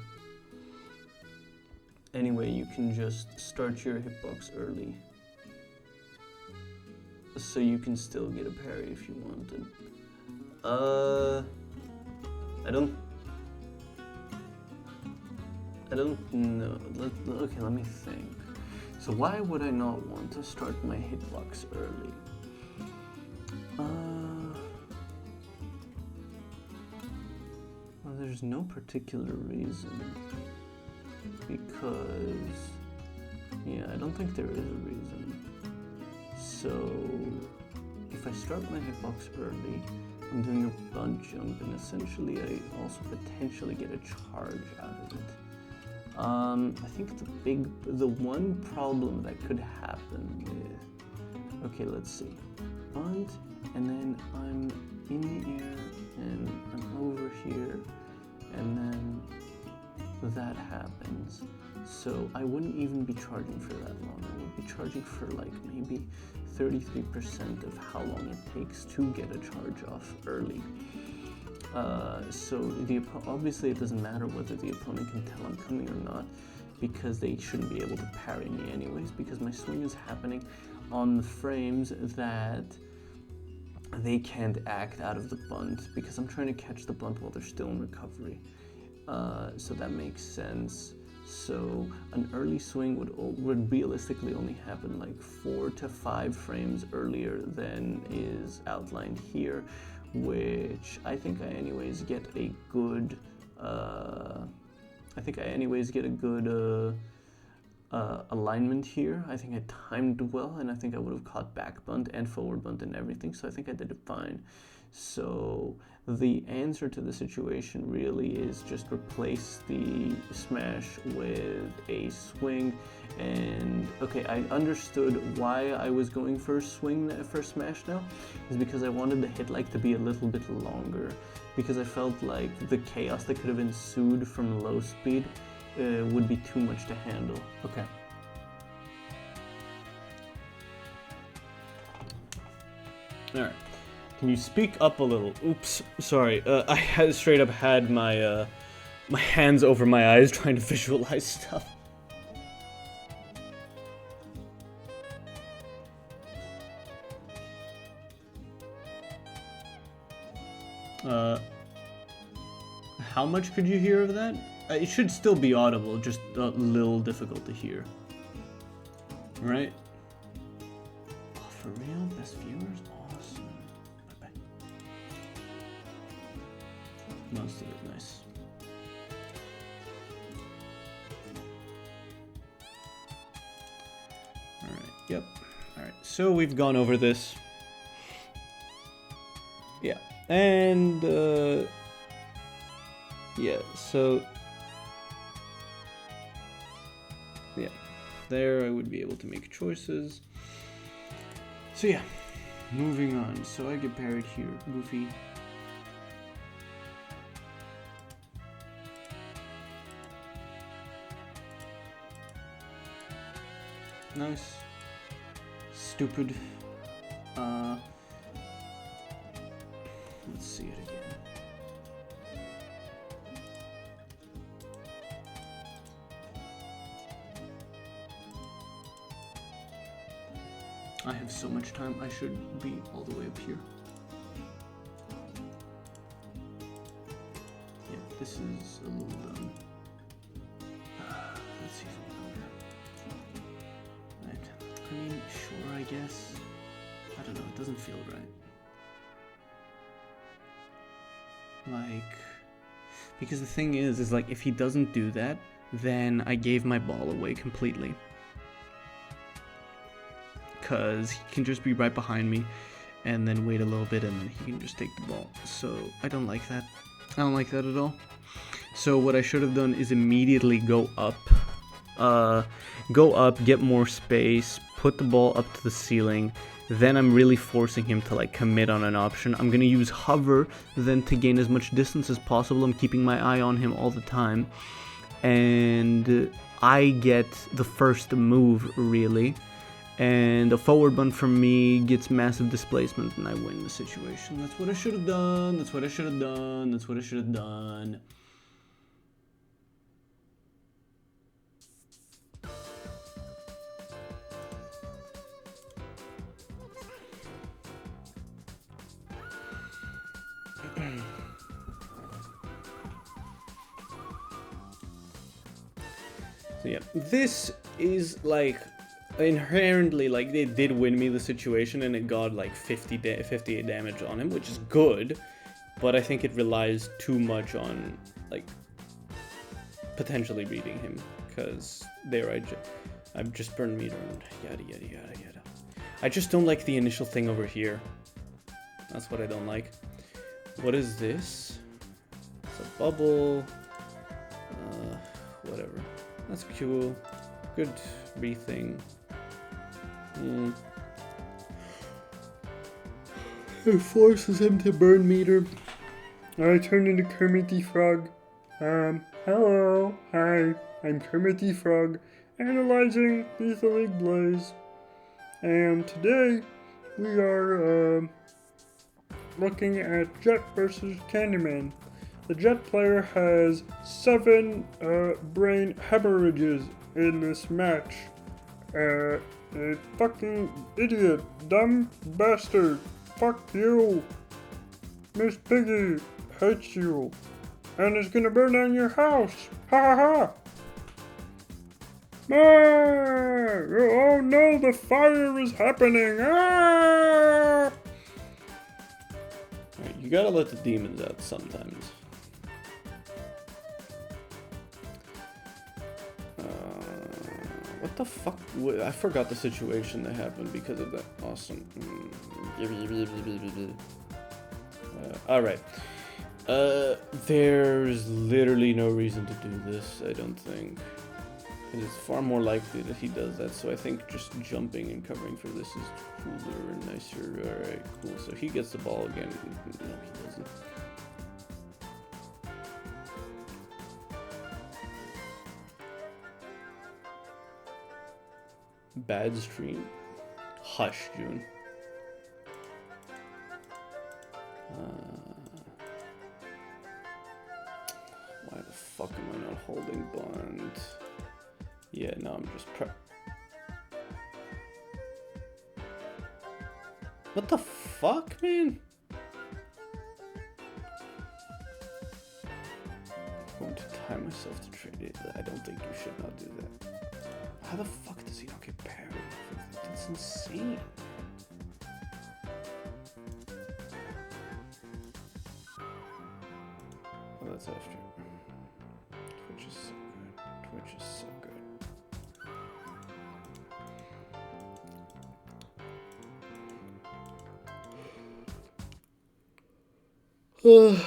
Anyway, you can just start your hitbox early. so you can still get a parry if you wanted. I don't know. Okay, let me think. So why would I not want to start my hitbox early? Well, there's no particular reason. Because, yeah, I don't think there is a reason. So, if I start my hitbox early, I'm doing a bunt jump, and essentially I also potentially get a charge out of it. I think the one problem that could happen with, okay, let's see, bunt, and then I'm in the air, and I'm over here, and then that happens. So I wouldn't even be charging for that long. I would be charging for like maybe 33% of how long it takes to get a charge off early. So obviously it doesn't matter whether the opponent can tell I'm coming or not, because they shouldn't be able to parry me anyways, because my swing is happening on the frames that they can't act out of the bunt, because I'm trying to catch the bunt while they're still in recovery. So that makes sense. So an early swing would realistically only happen like 4 to 5 frames earlier than is outlined here, which I think I anyways get a good alignment here. I think I timed well, and I think I would have caught back bunt and forward bunt and everything, so I think I did it fine. So the answer to the situation really is just replace the smash with a swing. And okay, I understood why I was going for smash now, is because I wanted the hit like to be a little bit longer, because I felt like the chaos that could have ensued from low speed would be too much to handle. Okay. All right. Can you speak up a little? Oops, sorry. I had straight up had my my hands over my eyes trying to visualize stuff. How much could you hear of that? It should still be audible, just a little difficult to hear. Right? Oh, for real? Best viewers? Awesome. Bye-bye. Most of it, nice. Alright, yep. Alright, so we've gone over this. Yeah, and, yeah, so... yeah, there I would be able to make choices. So yeah, moving on. So I get parried here, goofy. Nice. Stupid. Let's see it again. I have so much time, I should be all the way up here. Yeah, this is a little dumb. Let's see if we go there. Right. I mean, sure, I guess. I don't know, it doesn't feel right. Like, because the thing is like, if he doesn't do that, then I gave my ball away completely. Because he can just be right behind me and then wait a little bit and then he can just take the ball. So I don't like that. I don't like that at all. So what I should have done is immediately go up, get more space, put the ball up to the ceiling. Then I'm really forcing him to like commit on an option. I'm gonna use hover then to gain as much distance as possible. I'm keeping my eye on him all the time. And I get the first move really. And a forward bunt from me gets massive displacement and I win the situation. That's what I should have done. That's what I should have done. That's what I should have done. So yeah, this is like inherently like it did win me the situation, and it got like 58 damage on him, which is good, but I think it relies too much on like potentially beating him, because there I've just burned meter and yada yada yada yada. I just don't like the initial thing over here. That's what I don't like. What is this? It's a bubble. Whatever. That's cool. Good thing. It forces him to burn meter. I turned into Kermit the Frog. Hello. Hi. I'm Kermit the Frog, analyzing Lethal League Blaze. And today, we are, looking at Jet versus Candyman. The Jet player has 7 brain hemorrhages in this match. A fucking idiot, dumb bastard. Fuck you. Miss Piggy hates you. And is gonna burn down your house. Ha ha ha. Oh no, the fire is happening. Ah! Alright, you gotta let the demons out sometimes. What the fuck? I forgot the situation that happened because of that awesome. Alright. There's literally no reason to do this, I don't think. Because it's far more likely that he does that, so I think just jumping and covering for this is cooler and nicer. Alright, cool. So he gets the ball again. No, he doesn't. Bad stream. Hush, June. Why the fuck am I not holding bond? Yeah, no, I'm just What the fuck, man? I'm going to tie myself to trade it. I don't think you should not do that. How the fuck does he not get parried? That's insane. Oh, that's after. Twitch is so good. Twitch is so good.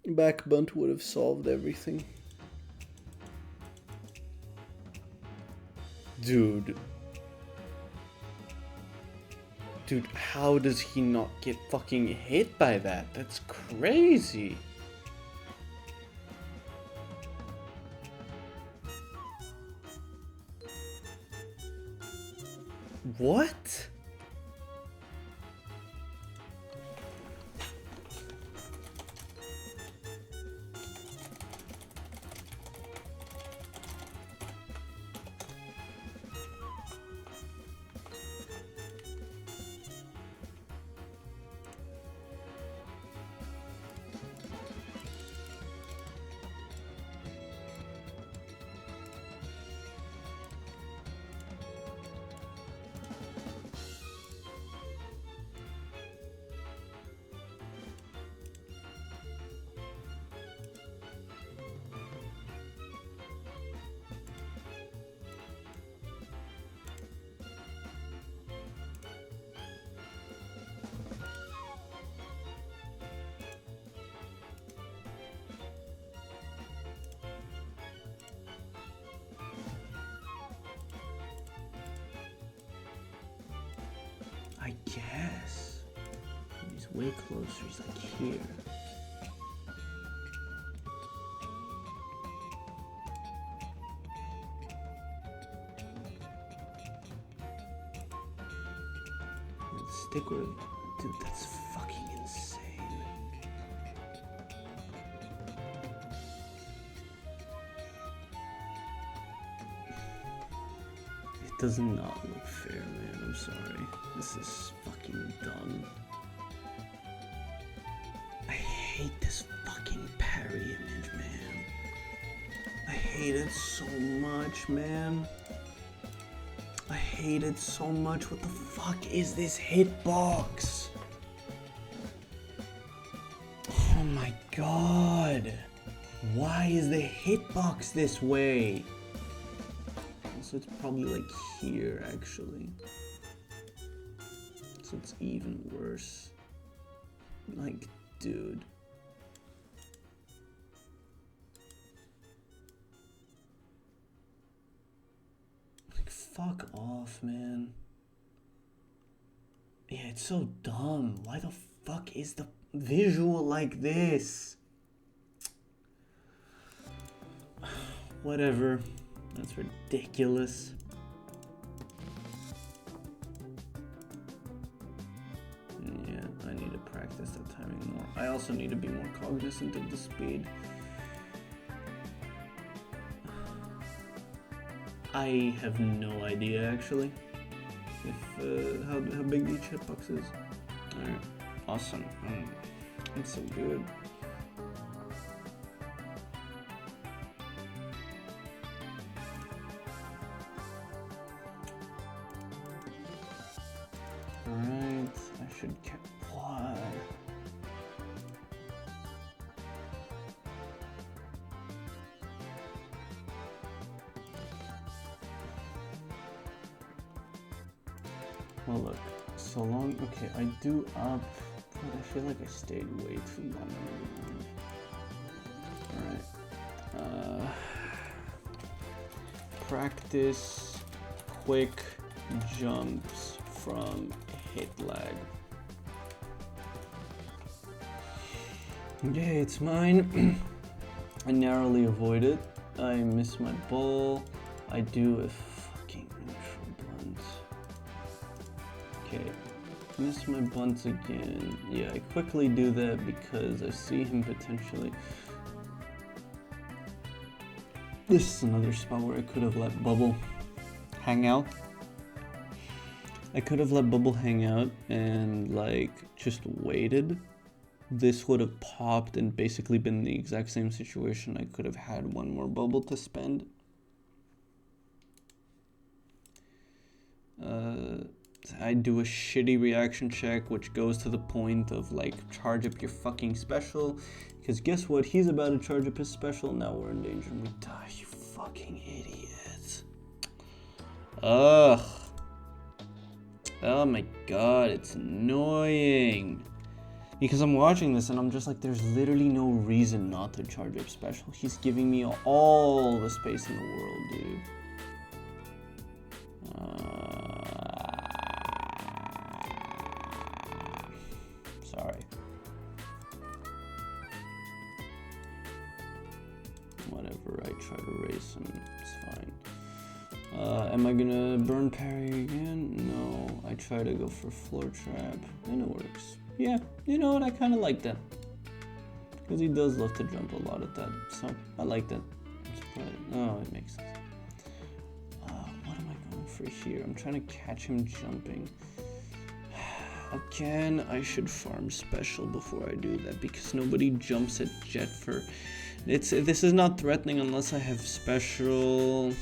Back bunt would have solved everything. Dude, how does he not get fucking hit by that? That's crazy. What? I guess. He's way closer. He's like here. Stick with him. Dude, that's fucking insane. It does not look fair, man. I'm sorry. This is fucking dumb. I hate this fucking parry image, man. I hate it so much, man. I hate it so much. What the fuck is this hitbox? Oh my god. Why is the hitbox this way? Also, it's probably like here, actually. So it's even worse. Like, dude. Like, fuck off, man. Yeah, it's so dumb. Why the fuck is the visual like this? Whatever. That's ridiculous. Yeah, I need to practice that timing more. I also need to be more cognizant of the speed. I have no idea, actually, if how big each hitbox is. Alright, awesome. It's so good. Alright, I should get what? Well, look, so long. Okay, I do up, but I feel like I stayed way too long on the line. Alright. Practice quick jumps from hit lag. Okay, it's mine. I narrowly avoid it. I miss my ball. I do a fucking neutral blunt. Okay, miss my bunts again. Yeah, I quickly do that because I see him potentially. This is another spot where I could have let Bubble hang out. I could have let Bubble hang out and like just waited. This would have popped and basically been the exact same situation. I could have had one more bubble to spend. I do a shitty reaction check, which goes to the point of like charge up your fucking special. Because guess what? He's about to charge up his special. Now we're in danger and we die. You fucking idiot. Ugh. Oh my god, it's annoying. Because I'm watching this and I'm just like, there's literally no reason not to charge up special. He's giving me all the space in the world, dude. Sorry. Whatever, I try to race him, it's fine. Am I gonna burn parry again? No, I try to go for floor trap and it works. Yeah, you know what, I kind of like that. Because he does love to jump a lot at that, so I like that. Oh, it makes sense. What am I going for here? I'm trying to catch him jumping. Again, I should farm special before I do that because nobody jumps at jet for... This is not threatening unless I have special...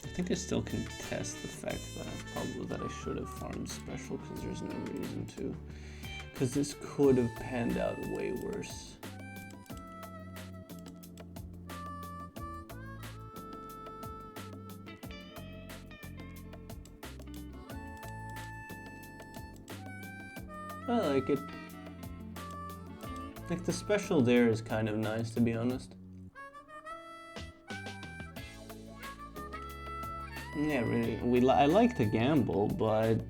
I think I still can test the fact that I should have farmed special because there's no reason to. Because this could have panned out way worse. I like it. Like the special there is kind of nice, to be honest. Yeah, really. I like to gamble, but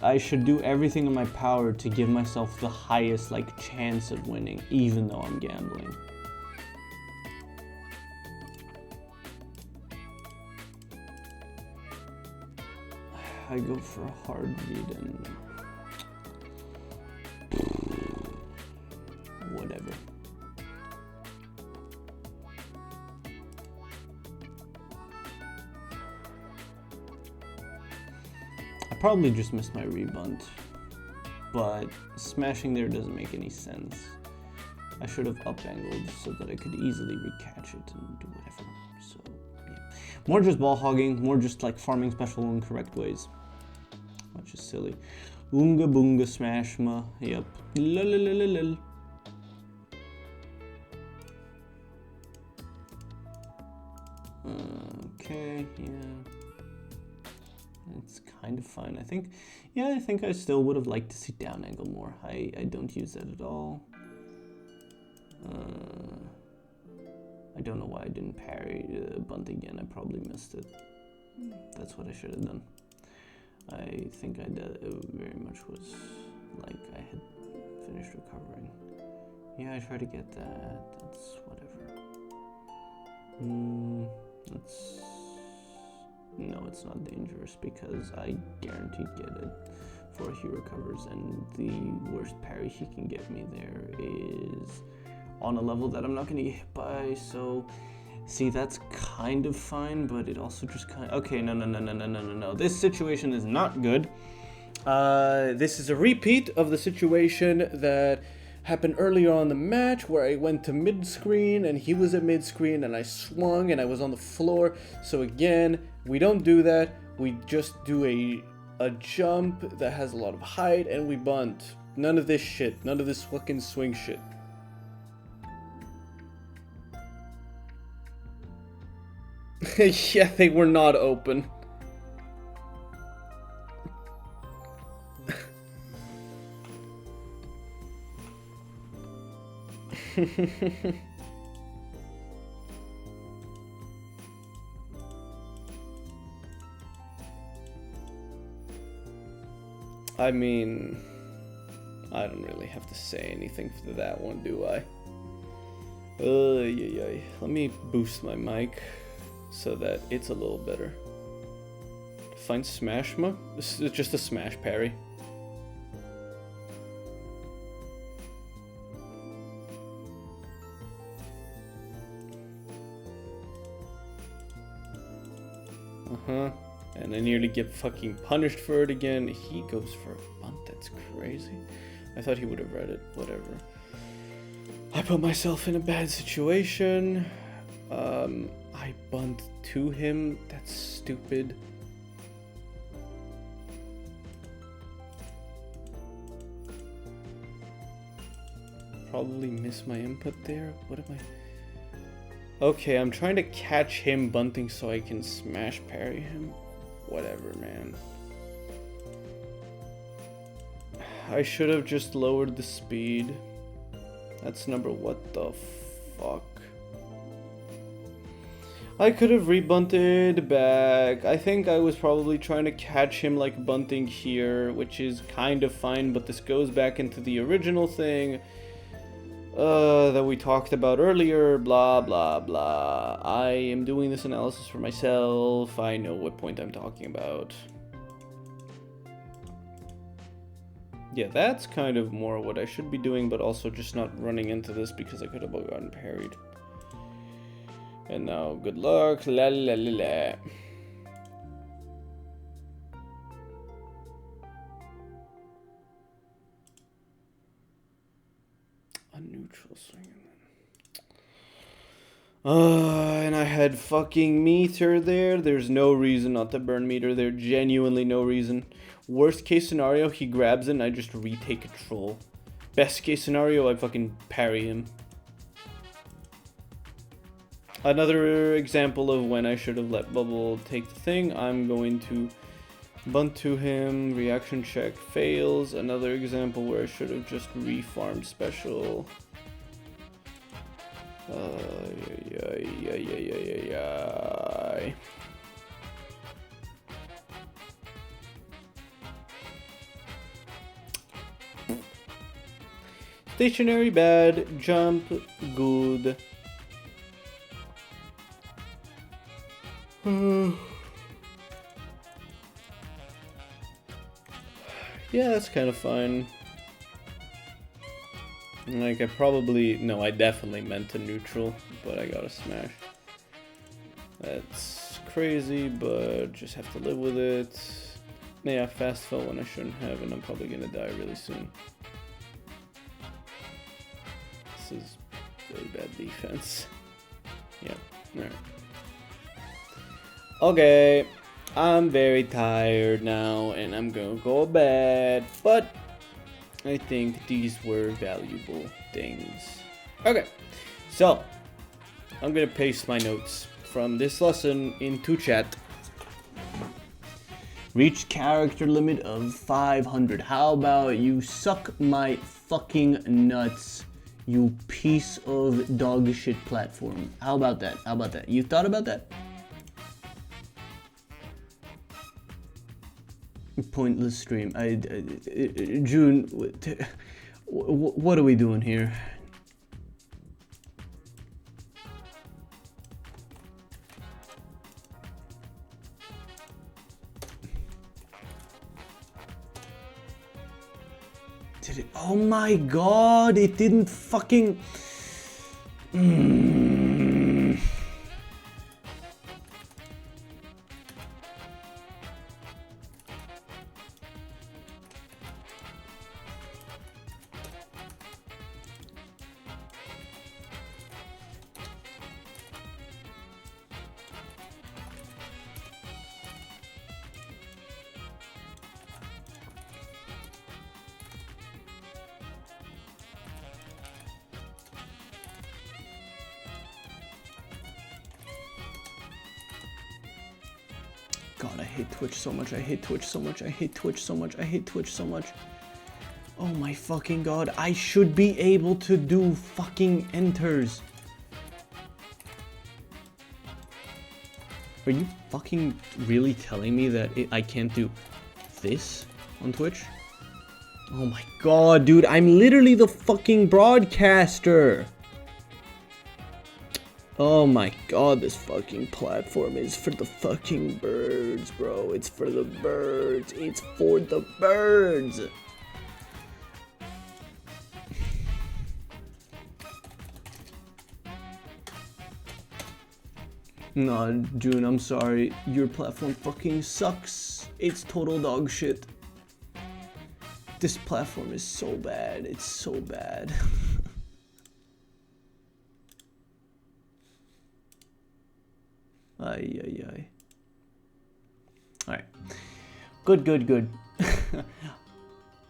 I should do everything in my power to give myself the highest like chance of winning, even though I'm gambling. I go for a hard read and whatever. probably just missed my rebunt, but smashing there doesn't make any sense. I should have up-angled so that I could easily recatch it and do whatever. So, yeah. More just ball hogging, more just like farming special in correct ways. Which is silly. Oonga boonga smashma. Yep. Lol. Okay, yeah. It's kind of fine. I think I still would have liked to see down angle more. I don't use that at all. I don't know why I didn't parry bunt again. I probably missed it. That's what I should have done. I think I did, very much was like I had finished recovering. Yeah, I tried to get that. That's whatever. No, it's not dangerous because I guaranteed get it before he recovers, and the worst parry he can get me there is on a level that I'm not gonna get hit by. So see, that's kind of fine, but it also just kind of... Okay, no. This situation is not good. This is a repeat of the situation that happened earlier on in the match where I went to mid-screen and he was at mid-screen and I swung and I was on the floor. So again, we don't do that. We just do a jump that has a lot of height and we bunt. None of this shit. None of this fucking swing shit. Yeah, they were not open. I mean, I don't really have to say anything for that one, do I? Let me boost my mic so that it's a little better. Find Smashma? This is just a smash parry. And I nearly get fucking punished for it again. He goes for a bunt, that's crazy. I thought he would have read it, whatever. I put myself in a bad situation. I bunt to him, that's stupid. Probably miss my input there. What am I? Okay, I'm trying to catch him bunting so I can smash parry him. Whatever, man. I should have just lowered the speed. That's number what the fuck. I could have rebunted back. I think I was probably trying to catch him like bunting here, which is kind of fine, but this goes back into the original thing that we talked about earlier, blah blah blah. I am doing this analysis for myself. I know what point I'm talking about. Yeah, that's kind of more what I should be doing, but also just not running into this because I could have gotten parried. And now, good luck, la la la la. A neutral swing. And I had fucking meter there. There's no reason not to burn meter there. Genuinely no reason. Worst case scenario, he grabs it and I just retake control. Best case scenario, I fucking parry him. Another example of when I should have let Bubble take the thing. I'm going to bunt to him. Reaction check fails. Another example where I should have just refarmed special. Stationary bad, jump good. Yeah, that's kind of fine. Like, I definitely meant a neutral, but I got a smash. That's crazy, but just have to live with it. Yeah, fast fell when I shouldn't have, and I'm probably gonna die really soon. This is really bad defense. Yeah, alright. Okay, I'm very tired now, and I'm gonna go to bed, but I think these were valuable things. Okay, so I'm gonna paste my notes from this lesson into chat. Reach character limit of 500. How about you suck my fucking nuts, you piece of dog shit platform? How about that? How about that? You thought about that? Pointless stream. June, what are we doing here? Did it? Oh my god! It didn't fucking. God, I hate Twitch so much. I hate Twitch so much. I hate Twitch so much. I hate Twitch so much. Oh my fucking god. I should be able to do fucking enters. Are you fucking really telling me that I can't do this on Twitch? Oh my god, dude. I'm literally the fucking broadcaster. Oh my god, this fucking platform is for the fucking birds, bro. It's for the birds. It's for the birds. Nah, June, I'm sorry. Your platform fucking sucks. It's total dog shit. This platform is so bad. It's so bad. Ay, ay, ay. Alright. Good, good, good.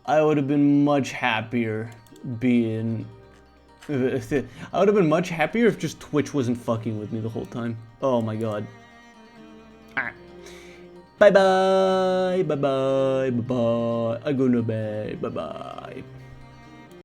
I would have been much happier being... I would have been much happier if just Twitch wasn't fucking with me the whole time. Oh my god. Ah. Bye-bye. Bye-bye. Bye-bye. I go to bed. Bye-bye.